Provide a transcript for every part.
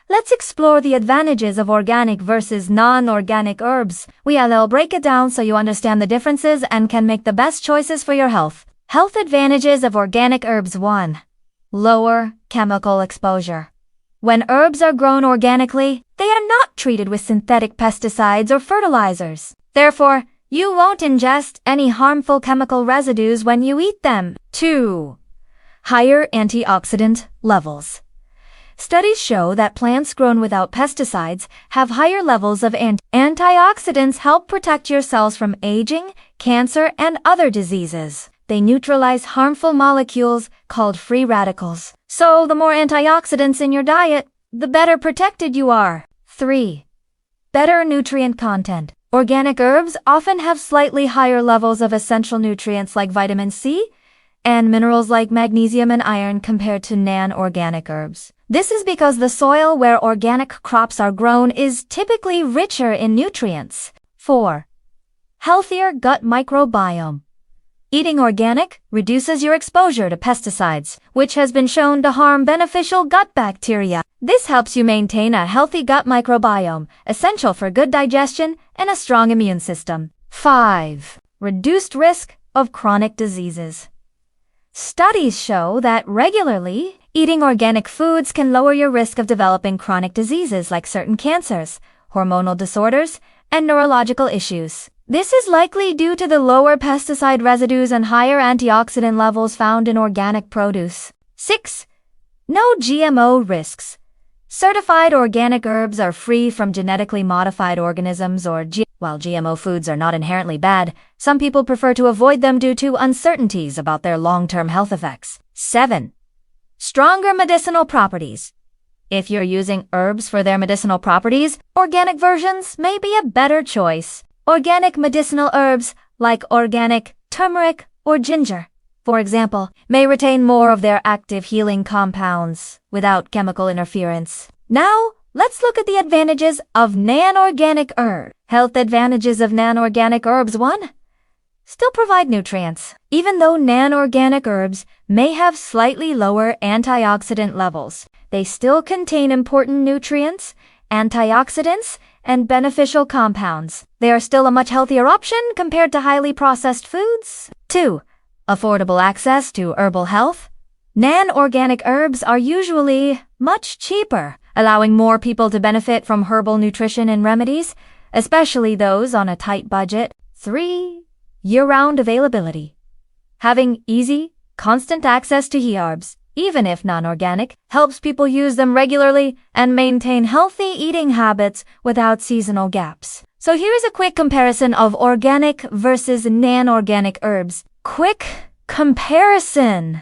let's explore the advantages of organic versus non-organic herbs. We'll break it down so you understand the differences and can make the best choices for your health. Health advantages of organic herbs. 1. Lower chemical exposure. When herbs are grown organically, they are not treated with synthetic pesticides or fertilizers. Therefore, you won't ingest any harmful chemical residues when you eat them. 2. Higher antioxidant levels. Studies show that plants grown without pesticides have higher levels of antioxidants help protect your cells from aging, cancer, and other diseases. They neutralize harmful molecules called free radicals. So the more antioxidants in your diet, the better protected you are. 3. Better nutrient content. Organic herbs often have slightly higher levels of essential nutrients like vitamin C and minerals like magnesium and iron compared to non-organic herbs. This is because the soil where organic crops are grown is typically richer in nutrients. 4. Healthier gut microbiome. Eating organic reduces your exposure to pesticides, which has been shown to harm beneficial gut bacteria. This helps you maintain a healthy gut microbiome, essential for good digestion and a strong immune system. 5. Reduced risk of chronic diseases. Studies show that regularly eating organic foods can lower your risk of developing chronic diseases like certain cancers, hormonal disorders, and neurological issues. This is likely due to the lower pesticide residues and higher antioxidant levels found in organic produce. 6. No GMO risks. Certified organic herbs are free from genetically modified organisms While GMO foods are not inherently bad, some people prefer to avoid them due to uncertainties about their long-term health effects. 7. Stronger medicinal properties. If you're using herbs for their medicinal properties, organic versions may be a better choice. Organic medicinal herbs like organic turmeric or ginger, for example, may retain more of their active healing compounds without chemical interference. Now, let's look at the advantages of non-organic herbs. Health advantages of non-organic herbs. 1. Still provide nutrients. Even though non-organic herbs may have slightly lower antioxidant levels, they still contain important nutrients, antioxidants, and beneficial compounds. They are still a much healthier option compared to highly processed foods. 2. Affordable access to herbal health. Non-organic herbs are usually much cheaper, allowing more people to benefit from herbal nutrition and remedies, especially those on a tight budget. 3. Year-round availability. Having easy, constant access to herbs, even if non-organic, helps people use them regularly and maintain healthy eating habits without seasonal gaps. So here is a quick comparison of organic versus non-organic herbs. Quick comparison.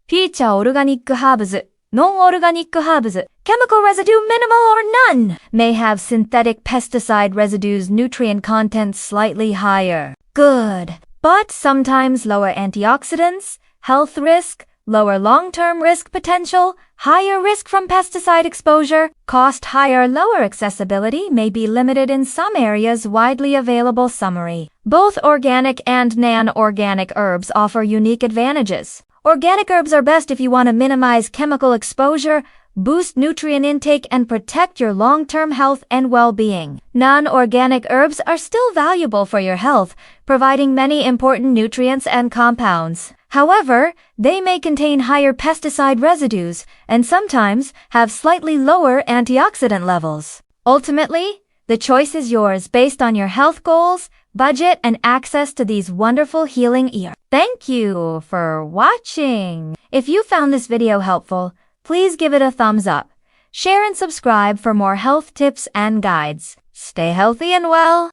Feature organic herbs, non-organic herbs. Chemical residue minimal or none. May have synthetic pesticide residues, nutrient content slightly higher. Good. But sometimes lower antioxidants, health risk, lower long-term risk potential, higher risk from pesticide exposure, cost higher, lower accessibility may be limited in some areas. Widely available summary. Both organic and non-organic herbs offer unique advantages. Organic herbs are best if you want to minimize chemical exposure, boost nutrient intake, and protect your long-term health and well-being. Non-organic herbs are still valuable for your health, providing many important nutrients and compounds. However, they may contain higher pesticide residues and sometimes have slightly lower antioxidant levels. Ultimately, the choice is yours based on your health goals, budget, and access to these wonderful healing herbs. Thank you for watching. If you found this video helpful, please give it a thumbs up. Share and subscribe for more health tips and guides. Stay healthy and well.